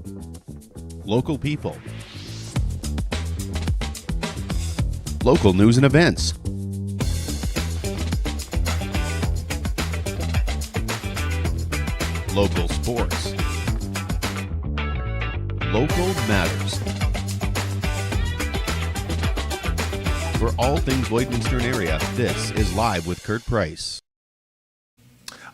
Local people. Local news and events. Local sports. Local matters. For all things Lloydminster area, this is Live with Kurt Price.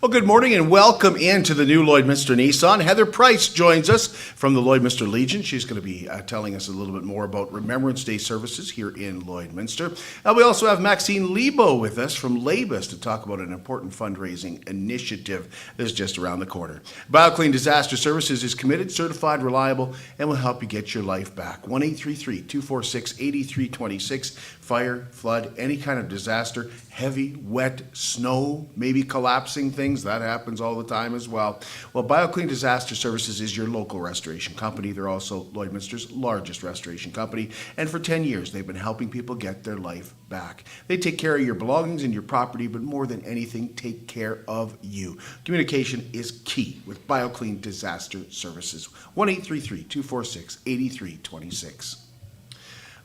Well, good morning and welcome into the new Lloydminster Nissan. Heather Price joins us from the Lloydminster Legion. She's going to be telling us a little bit more about Remembrance Day services here in Lloydminster. We also have Maxine Lebo with us from LABIS to talk about an important fundraising initiative that's just around the corner. BioClean Disaster Services is committed, certified, reliable, and will help you get your life back. 1-833-246-8326. Fire, flood, any kind of disaster, heavy, wet, snow, maybe collapsing things. That happens all the time as well. Well, BioClean Disaster Services is your local restoration company. They're also Lloydminster's largest restoration company. And for 10 years, they've been helping people get their life back. They take care of your belongings and your property, but more than anything, take care of you. Communication is key with BioClean Disaster Services. 1-833-246-8326.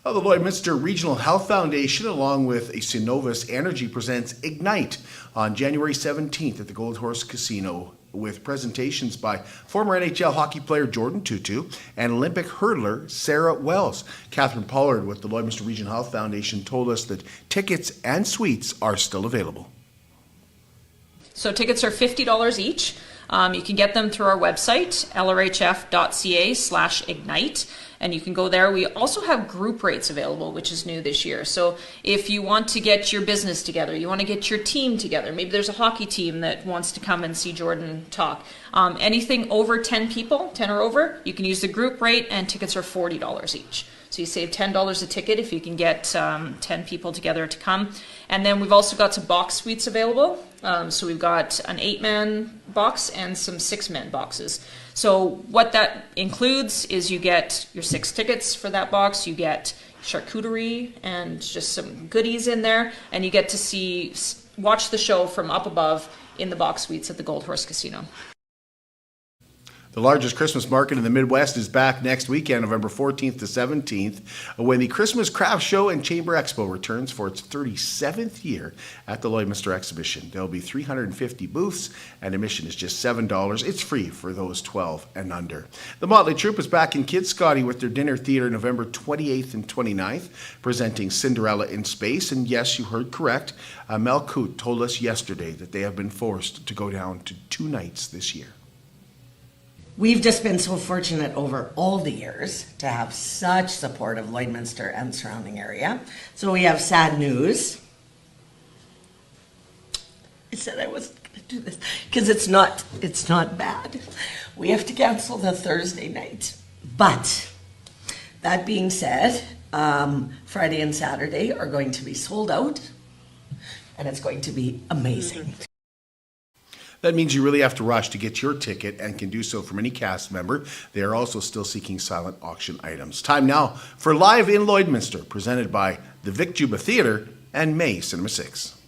The Lloydminster Regional Health Foundation, along with Synovus Energy, presents Ignite on January 17th at the Gold Horse Casino, with presentations by former NHL hockey player Jordan Tutu and Olympic hurdler Sarah Wells. Catherine Pollard with the Lloydminster Regional Health Foundation told us that tickets and suites are still available. So tickets are $50 each. You can get them through our website, lrhf.ca/ignite. And you can go there. We also have group rates available, which is new this year. So if you want to get your business together, you want to get your team together, maybe there's a hockey team that wants to come and see Jordan talk. Anything over 10 people, 10 or over, you can use the group rate, and tickets are $40 each. So you save $10 a ticket if you can get 10 people together to come. And then we've also got some box suites available. So we've got an 8-man box and some 6-man boxes. So what that includes is you get your 6 tickets for that box, you get charcuterie and just some goodies in there, and you get to watch the show from up above in the box suites at the Gold Horse Casino. The largest Christmas market in the Midwest is back next weekend, November 14th to 17th, when the Christmas Craft Show and Chamber Expo returns for its 37th year at the Lloydminster Exhibition. There will be 350 booths, and admission is just $7. It's free for those 12 and under. The Motley Troupe is back in Kid Scotty with their dinner theater November 28th and 29th, presenting Cinderella in Space. And yes, you heard correct. Mel Coote told us yesterday that they have been forced to go down to 2 nights this year. We've just been so fortunate over all the years to have such support of Lloydminster and surrounding area. So we have sad news. I said I wasn't going to do this because it's not bad. We have to cancel the Thursday night. But that being said, Friday and Saturday are going to be sold out, and it's going to be amazing. That means you really have to rush to get your ticket, and can do so from any cast member. They are also still seeking silent auction items. Time now for Live in Lloydminster, presented by the Vic Juba Theatre and May Cinema 6.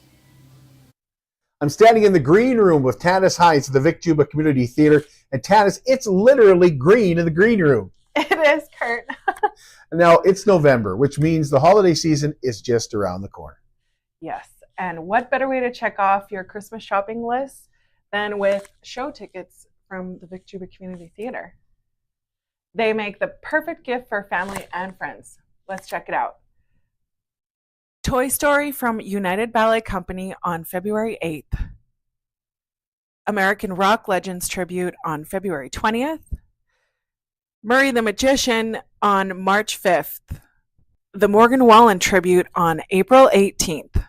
I'm standing in the green room with Tanis Hines of the Vic Juba Community Theatre. And Tanis, it's literally green in the green room. It is, Kurt. Now, it's November, which means the holiday season is just around the corner. Yes, and what better way to check off your Christmas shopping list than with show tickets from the Vic Juba Community Theatre. They make the perfect gift for family and friends. Let's check it out. Toy Story from United Ballet Company on February 8th. American Rock Legends Tribute on February 20th. Murray the Magician on March 5th. The Morgan Wallen Tribute on April 18th.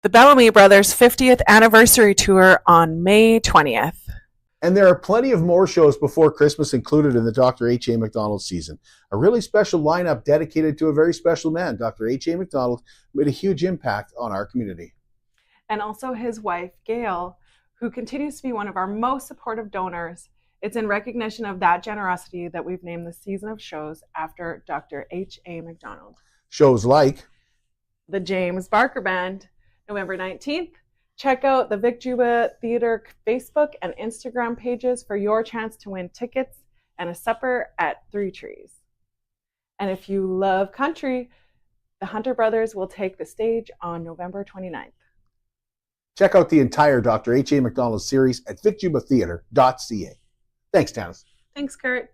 The Bellamy Brothers 50th Anniversary Tour on May 20th. And there are plenty of more shows before Christmas included in the Dr. H.A. McDonald season. A really special lineup dedicated to a very special man. Dr. H.A. McDonald made a huge impact on our community. And also his wife, Gail, who continues to be one of our most supportive donors. It's in recognition of that generosity that we've named the season of shows after Dr. H.A. McDonald. Shows like the James Barker Band, November 19th. Check out the Vic Juba Theatre Facebook and Instagram pages for your chance to win tickets and a supper at Three Trees. And if you love country, the Hunter Brothers will take the stage on November 29th. Check out the entire Dr. H.A. McDonald series at vicjubatheatre.ca. Thanks, Tanis. Thanks, Kurt.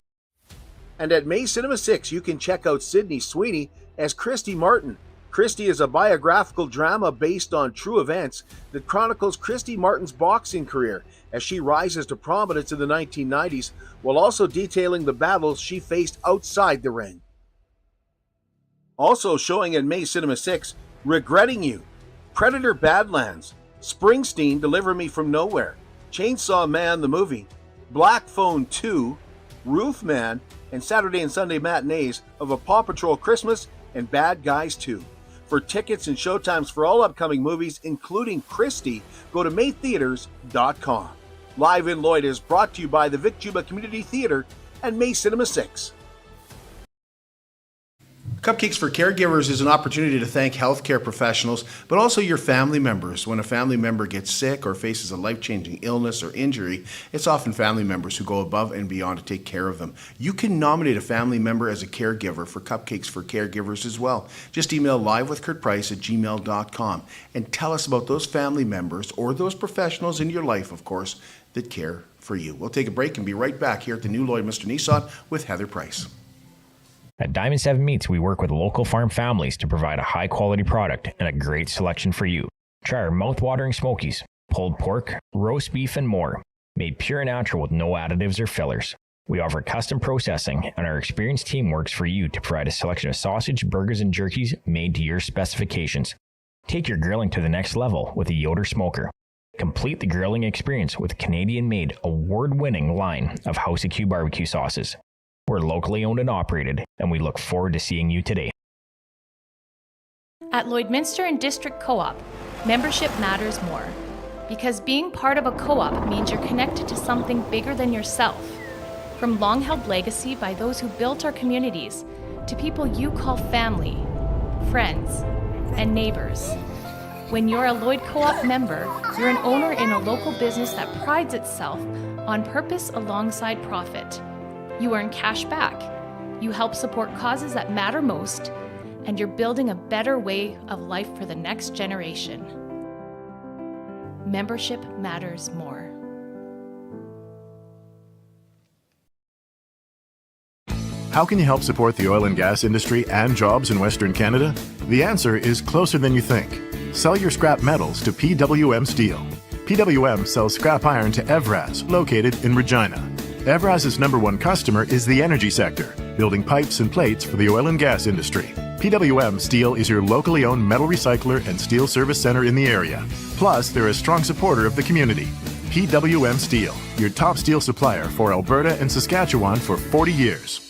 And at May Cinema 6, you can check out Sydney Sweeney as Christy Martin. Christy is a biographical drama based on true events that chronicles Christy Martin's boxing career as she rises to prominence in the 1990s, while also detailing the battles she faced outside the ring. Also showing at May Cinema 6, Regretting You, Predator Badlands, Springsteen, Deliver Me From Nowhere, Chainsaw Man the Movie, Black Phone 2, Roof Man, and Saturday and Sunday matinees of A Paw Patrol Christmas and Bad Guys 2. For tickets and showtimes for all upcoming movies, including Christie, go to maytheaters.com. Live in Lloyd is brought to you by the Vic Juba Community Theatre and May Cinema 6. Cupcakes for Caregivers is an opportunity to thank healthcare professionals, but also your family members. When a family member gets sick or faces a life-changing illness or injury, it's often family members who go above and beyond to take care of them. You can nominate a family member as a caregiver for Cupcakes for Caregivers as well. Just email livewithkurtprice@gmail.com and tell us about those family members or those professionals in your life, of course, that care for you. We'll take a break and be right back here at the new Lloydminster Nissan with Heather Price. At Diamond 7 Meats, we work with local farm families to provide a high-quality product and a great selection for you. Try our mouth-watering smokies, pulled pork, roast beef, and more, made pure and natural with no additives or fillers. We offer custom processing, and our experienced team works for you to provide a selection of sausage, burgers, and jerkies made to your specifications. Take your grilling to the next level with a Yoder smoker. Complete the grilling experience with Canadian-made, award-winning line of House of Q barbecue sauces. We're locally owned and operated, and we look forward to seeing you today. At Lloydminster and District Co-op, membership matters more. Because being part of a co-op means you're connected to something bigger than yourself. From long-held legacy by those who built our communities, to people you call family, friends, and neighbors. When you're a Lloyd Co-op member, you're an owner in a local business that prides itself on purpose alongside profit. You earn cash back, you help support causes that matter most, and you're building a better way of life for the next generation. Membership matters more. How can you help support the oil and gas industry and jobs in Western Canada? The answer is closer than you think. Sell your scrap metals to PWM Steel. PWM sells scrap iron to Evraz, located in Regina. Evraz's #1 customer is the energy sector, building pipes and plates for the oil and gas industry. PWM Steel is your locally owned metal recycler and steel service center in the area. Plus, they're a strong supporter of the community. PWM Steel, your top steel supplier for Alberta and Saskatchewan for 40 years.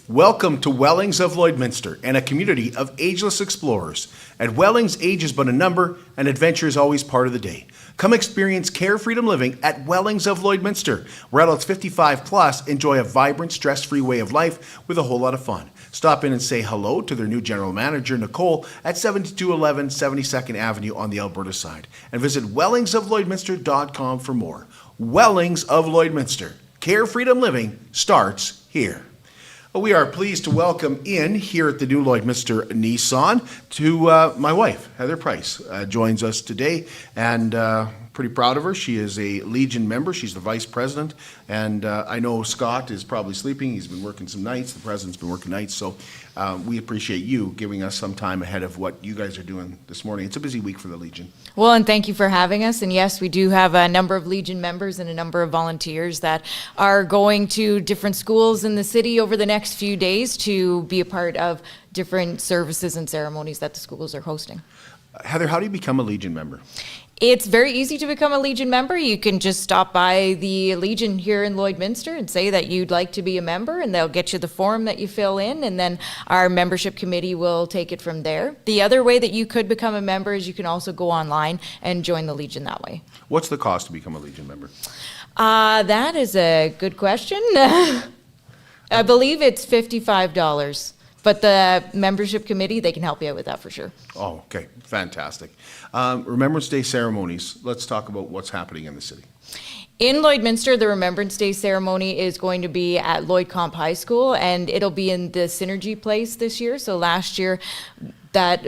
Welcome to Wellings of Lloydminster and a community of ageless explorers. At Wellings, age is but a number and adventure is always part of the day. Come experience care freedom living at Wellings of Lloydminster, where adults 55 plus enjoy a vibrant, stress-free way of life with a whole lot of fun. Stop in and say hello to their new general manager, Nicole, at 7211 72nd Avenue on the Alberta side. And visit wellingsoflloydminster.com for more. Wellings of Lloydminster. Care freedom living starts here. We are pleased to welcome in here at the new Lloydminster Nissan to my wife, Heather Price, joins us today, and pretty proud of her. She is a Legion member. She's the vice president, and I know Scott is probably sleeping. He's been working some nights. The president's been working nights, so we appreciate you giving us some time ahead of what you guys are doing this morning. It's a busy week for the Legion. Well, and thank you for having us. And yes, we do have a number of Legion members and a number of volunteers that are going to different schools in the city over the next few days to be a part of different services and ceremonies that the schools are hosting. Heather, how do you become a Legion member? It's very easy to become a Legion member. You can just stop by the Legion here in Lloydminster and say that you'd like to be a member, and they'll get you the form that you fill in, and then our membership committee will take it from there. The other way that you could become a member is you can also go online and join the Legion that way. What's the cost to become a Legion member? That is a good question. I believe it's $55. But the membership committee, they can help you out with that for sure. Oh, okay. Fantastic. Remembrance Day ceremonies. Let's talk about what's happening in the city. In Lloydminster, the Remembrance Day ceremony is going to be at Lloyd Comp High School, and it'll be in the Synergy Place this year. So last year, that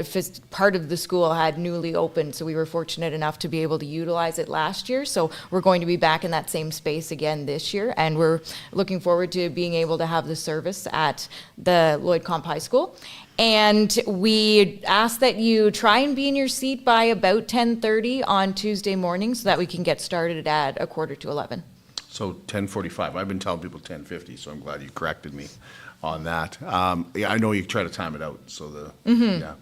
part of the school had newly opened, so we were fortunate enough to be able to utilize it last year. So we're going to be back in that same space again this year, and we're looking forward to being able to have the service at the Lloyd Comp High School. And we ask that you try and be in your seat by about 10:30 on Tuesday morning so that we can get started at 10:45. So 10:45. I've been telling people 10:50, so I'm glad you corrected me on that. Yeah, I know you try to time it out, so yeah.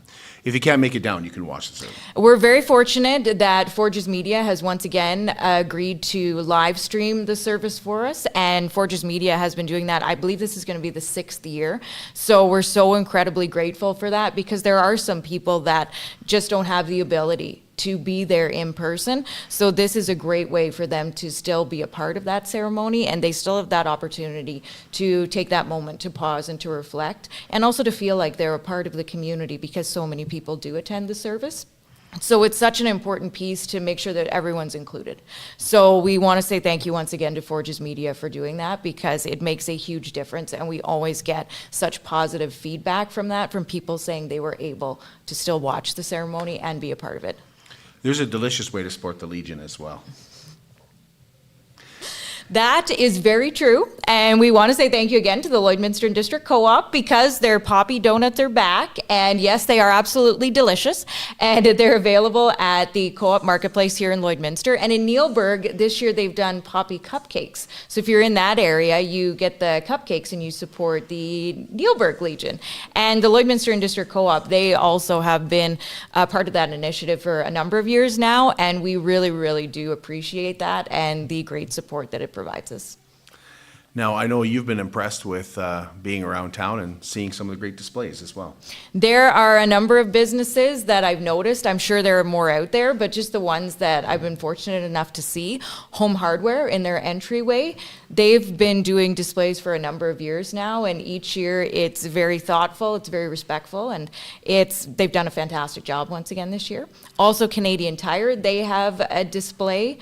If you can't make it down, you can watch the service. We're very fortunate that Forges Media has once again agreed to live stream the service for us, and Forges Media has been doing that. I believe this is going to be the 6th year. So we're so incredibly grateful for that, because there are some people that just don't have the ability to be there in person. So this is a great way for them to still be a part of that ceremony, and they still have that opportunity to take that moment to pause and to reflect, and also to feel like they're a part of the community, because so many people do attend the service. So it's such an important piece to make sure that everyone's included. So we want to say thank you once again to Forges Media for doing that, because it makes a huge difference, and we always get such positive feedback from that, from people saying they were able to still watch the ceremony and be a part of it. There's a delicious way to support the Legion as well. That is very true, and we want to say thank you again to the Lloydminster District Co-op, because their poppy donuts are back, and yes, they are absolutely delicious, and they're available at the Co-op Marketplace here in Lloydminster. And in Neilburg, this year they've done poppy cupcakes. So if you're in that area, you get the cupcakes and you support the Neilburg Legion. And the Lloydminster District Co-op, they also have been a part of that initiative for a number of years now, and we really, really do appreciate that and the great support that it provides us. Now, I know you've been impressed with being around town and seeing some of the great displays as well. There are a number of businesses that I've noticed. I'm sure there are more out there, but just the ones that I've been fortunate enough to see. Home Hardware, in their entryway, they've been doing displays for a number of years now, and each year it's very thoughtful, it's very respectful, and they've done a fantastic job once again this year. Also, Canadian Tire, they have a display,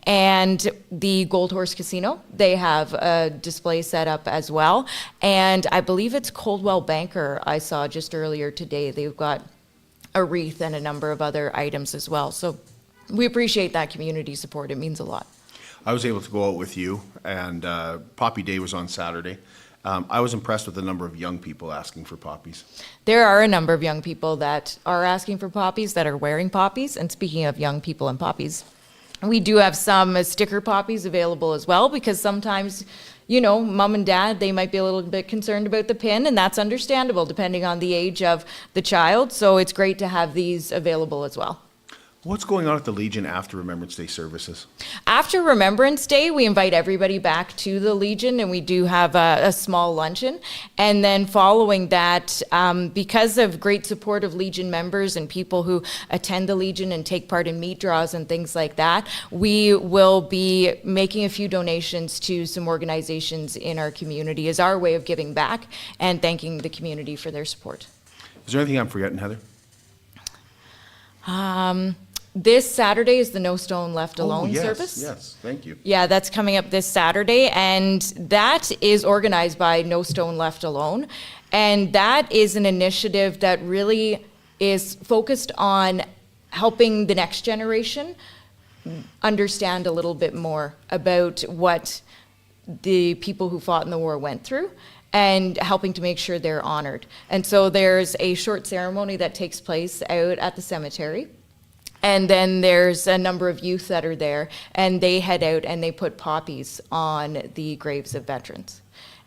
and the Gold Horse Casino, they have a display set up as well. And I believe it's Coldwell Banker I saw just earlier today. They've got a wreath and a number of other items as well. So we appreciate that community support. It means a lot. I was able to go out with you, and Poppy Day was on Saturday. I was impressed with the number of young people asking for poppies. There are a number of young people that are asking for poppies, that are wearing poppies. And speaking of young people and poppies, we do have some sticker poppies available as well, because sometimes, you know, mom and dad, they might be a little bit concerned about the pin, and that's understandable depending on the age of the child. So it's great to have these available as well. What's going on at the Legion after Remembrance Day services? After Remembrance Day, we invite everybody back to the Legion, and we do have a small luncheon. And then following that, because of great support of Legion members and people who attend the Legion and take part in meat draws and things like that, we will be making a few donations to some organizations in our community as our way of giving back and thanking the community for their support. Is there anything I'm forgetting, Heather? This Saturday is the No Stone Left Alone service. Yes, thank you. Yeah, that's coming up this Saturday, and that is organized by No Stone Left Alone. And that is an initiative that really is focused on helping the next generation understand a little bit more about what the people who fought in the war went through, and helping to make sure they're honored. And so there's a short ceremony that takes place out at the cemetery. And then there's a number of youth that are there, and they head out and they put poppies on the graves of veterans.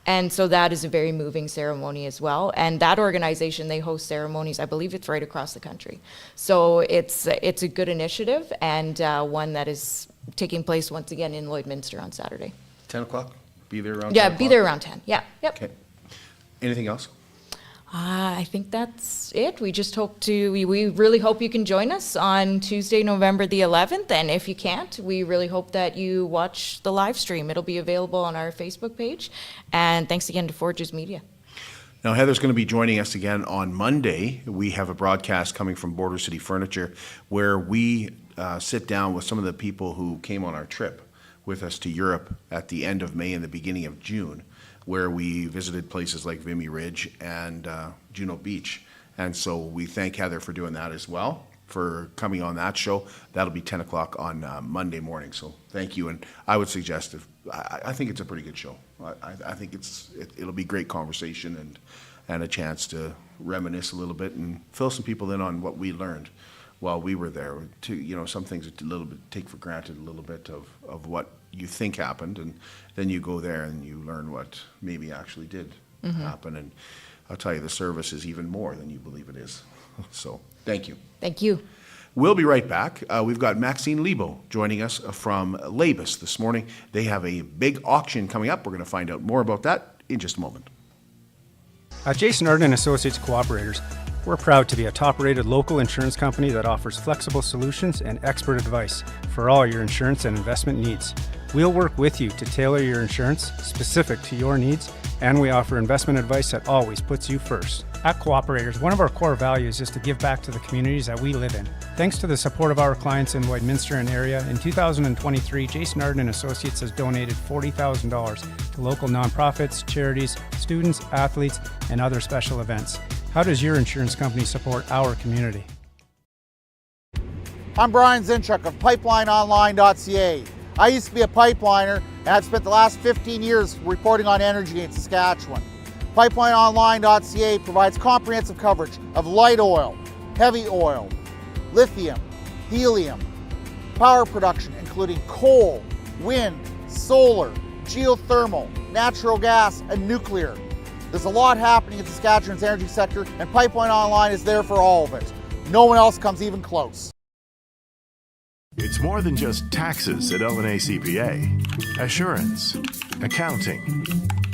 And so that is a very moving ceremony as well. And that organization, they host ceremonies, I believe it's right across the country. So it's a good initiative, and one that is taking place once again in Lloydminster on Saturday. 10 o'clock? Be there around 10 Yeah, o'clock? be there around 10. Yeah, yep. Okay. Anything else? I think that's it. We just hope we really hope you can join us on Tuesday, November the 11th. And if you can't, we really hope that you watch the live stream. It'll be available on our Facebook page. And thanks again to Forges Media. Now, Heather's going to be joining us again on Monday. We have a broadcast coming from Border City Furniture where we sit down with some of the people who came on our trip with us to Europe at the end of May and the beginning of June, where we visited places like Vimy Ridge and Juno Beach. And so we thank Heather for doing that as well, for coming on that show. That'll be 10 o'clock on Monday morning. So thank you. And I would suggest, I think it's a pretty good show. I think it'll be great conversation and a chance to reminisce a little bit and fill some people in on what we learned while we were there. Some things a little bit take for granted a little bit of what you think happened, and then you go there and you learn what maybe actually did happen. And I'll tell you, the service is even more than you believe it is. So thank you. Thank you. We'll be right back. We've got Maxine Lebo joining us from LABIS this morning. They have a big auction coming up. We're going to find out more about that in just a moment. At Jason Arden Associates Cooperators, we're proud to be a top-rated local insurance company that offers flexible solutions and expert advice for all your insurance and investment needs. We'll work with you to tailor your insurance specific to your needs, and we offer investment advice that always puts you first. At Cooperators, one of our core values is to give back to the communities that we live in. Thanks to the support of our clients in Lloydminster and area, in 2023, Jason Arden Associates has donated $40,000 to local nonprofits, charities, students, athletes, and other special events. How does your insurance company support our community? I'm Brian Zinchuk of PipelineOnline.ca. I used to be a pipeliner, and I've spent the last 15 years reporting on energy in Saskatchewan. PipelineOnline.ca provides comprehensive coverage of light oil, heavy oil, lithium, helium, power production including coal, wind, solar, geothermal, natural gas, and nuclear. There's a lot happening in Saskatchewan's energy sector, and Pipeline Online is there for all of it. No one else comes even close. It's more than just taxes at LNA CPA. Assurance, accounting,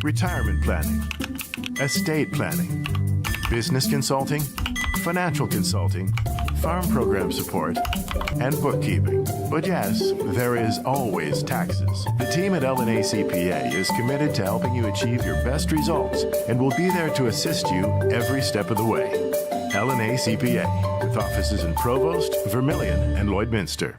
retirement planning, estate planning, business consulting, financial consulting, farm program support, and bookkeeping. But yes, there is always taxes. The team at LNA CPA is committed to helping you achieve your best results and will be there to assist you every step of the way. LNA CPA, with offices in Provost, Vermilion, and Lloydminster.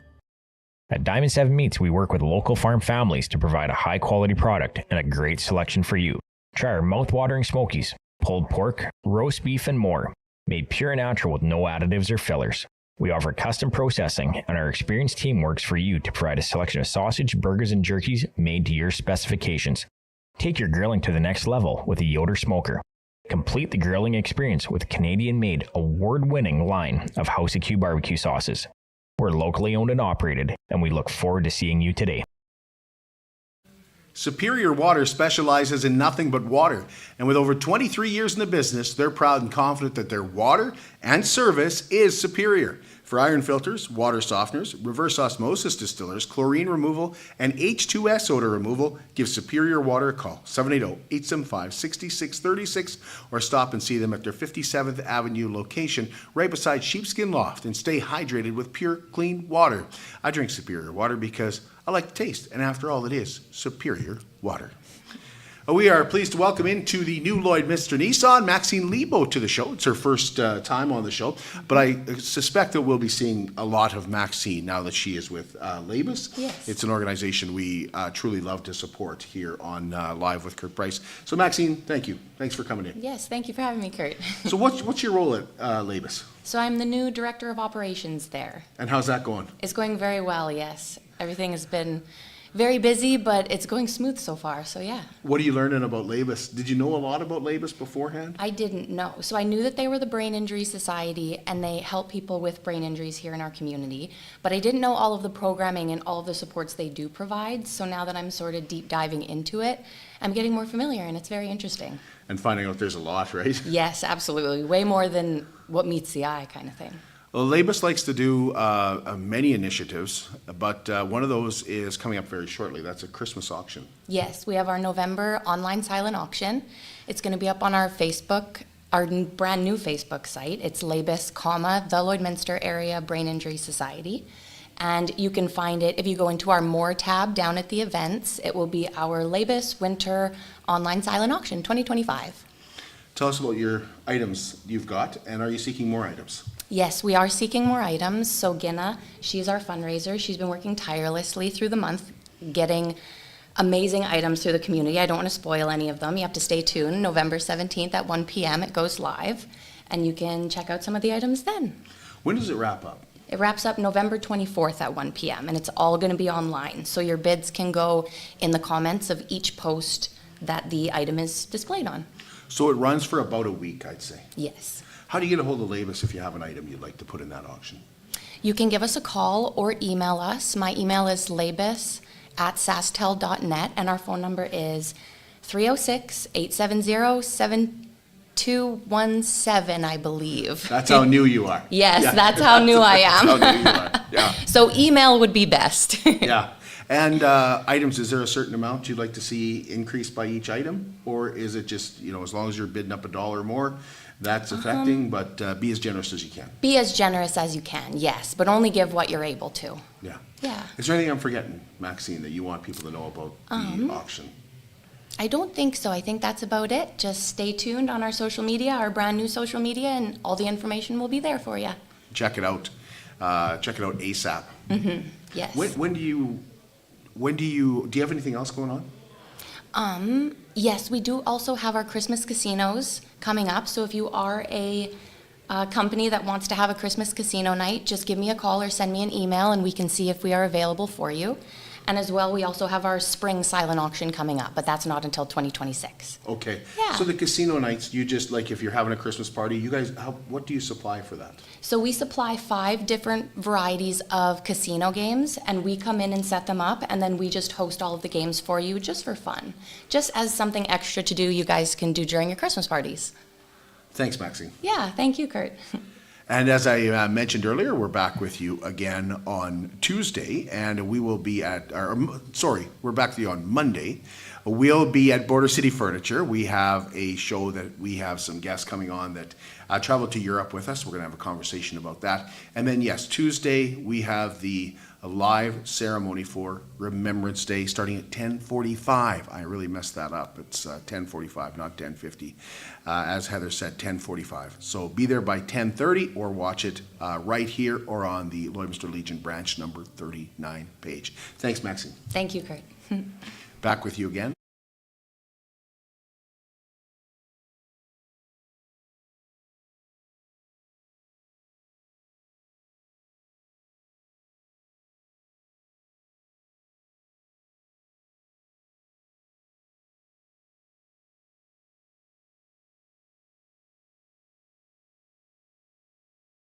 At Diamond 7 Meats, we work with local farm families to provide a high-quality product and a great selection for you. Try our mouth-watering smokies, pulled pork, roast beef, and more, made pure and natural with no additives or fillers. We offer custom processing, and our experienced team works for you to provide a selection of sausage, burgers, and jerkies made to your specifications. Take your grilling to the next level with a Yoder smoker. Complete the grilling experience with Canadian-made, award-winning line of House of Q barbecue sauces. We're locally owned and operated, and we look forward to seeing you today. Superior Water specializes in nothing but water, and with over 23 years in the business, they're proud and confident that their water and service is superior. For iron filters, water softeners, reverse osmosis distillers, chlorine removal, and H2S odor removal, give Superior Water a call, 780-875-6636, or stop and see them at their 57th Avenue location right beside Sheepskin Loft, and stay hydrated with pure, clean water. I drink Superior Water because I like the taste, and after all, it is Superior Water. We are pleased to welcome into the new Lloydminster Nissan, Maxine Lebo, to the show. It's her first time on the show, but I suspect that we'll be seeing a lot of Maxine now that she is with LABIS. Yes. It's an organization we truly love to support here on Live with Kurt Price. So Maxine, thank you. Thanks for coming in. Yes, thank you for having me, Kurt. So what's your role at LABIS? So I'm the new Director of Operations there. And how's that going? It's going very well, yes. Everything has been very busy, but it's going smooth so far, so yeah. What are you learning about LABIS? Did you know a lot about LABIS beforehand? I didn't know. So I knew that they were the Brain Injury Society, and they help people with brain injuries here in our community, but I didn't know all of the programming and all of the supports they do provide, so now that I'm sort of deep diving into it, I'm getting more familiar, and it's very interesting. And finding out there's a lot, right? Yes, absolutely. Way more than what meets the eye kind of thing. Well, LABIS likes to do many initiatives, but one of those is coming up very shortly. That's a Christmas auction. Yes, we have our November online silent auction. It's going to be up on our Facebook, our brand new Facebook site. It's LABIS, the Lloydminster Area Brain Injury Society. And you can find it if you go into our More tab down at the events. It will be our LABIS Winter Online Silent Auction 2025. Tell us about your items you've got, and are you seeking more items? Yes, we are seeking more items. So Ginna, she's our fundraiser. She's been working tirelessly through the month getting amazing items through the community. I don't want to spoil any of them. You have to stay tuned. November 17th at 1 p.m. it goes live, and you can check out some of the items then. When does it wrap up? It wraps up November 24th at 1 p.m. and it's all going to be online. So your bids can go in the comments of each post that the item is displayed on. So it runs for about a week, I'd say. Yes. How do you get a hold of LABIS if you have an item you'd like to put in that auction? You can give us a call or email us. My email is labis@sastel.net and our phone number is 306-870-7217, I believe. That's how new you are. Yes, Yeah. that's how new I am. That's how new you are. Yeah. So email would be best. Yeah. And items, is there a certain amount you'd like to see increased by each item? Or is it just, as long as you're bidding up $1 more, that's affecting, but be as generous as you can? Be as generous as you can, yes, but only give what you're able to. Yeah. Yeah. Is there anything I'm forgetting, Maxine, that you want people to know about the auction? I don't think so. I think that's about it. Just stay tuned on our social media, our brand new social media, and all the information will be there for you. Check it out. Check it out ASAP. Yes. Do you have anything else going on? Yes, we do also have our Christmas casinos coming up. So if you are a company that wants to have a Christmas casino night, just give me a call or send me an email and we can see if we are available for you. And as well, we also have our spring silent auction coming up, but that's not until 2026. Okay. Yeah. So the casino nights, you just, like, if you're having a Christmas party, you guys, what do you supply for that? So we supply 5 different varieties of casino games, and we come in and set them up, and then we just host all of the games for you just for fun. Just as something extra to do you guys can do during your Christmas parties. Thanks, Maxine. Yeah, thank you, Kurt. And as I mentioned earlier, we're back with you again on Tuesday, and we will be we're back with you on Monday. We'll be at Border City Furniture. We have a show that we have some guests coming on that traveled to Europe with us. We're going to have a conversation about that. And then, yes, Tuesday we have the live ceremony for Remembrance Day starting at 10:45. I really messed that up. It's 10:45, not 10:50. As Heather said, 10:45. So be there by 10:30 or watch it right here or on the Lloydminster Legion branch number 39 page. Thanks, Maxine. Thank you, Kurt. Back with you again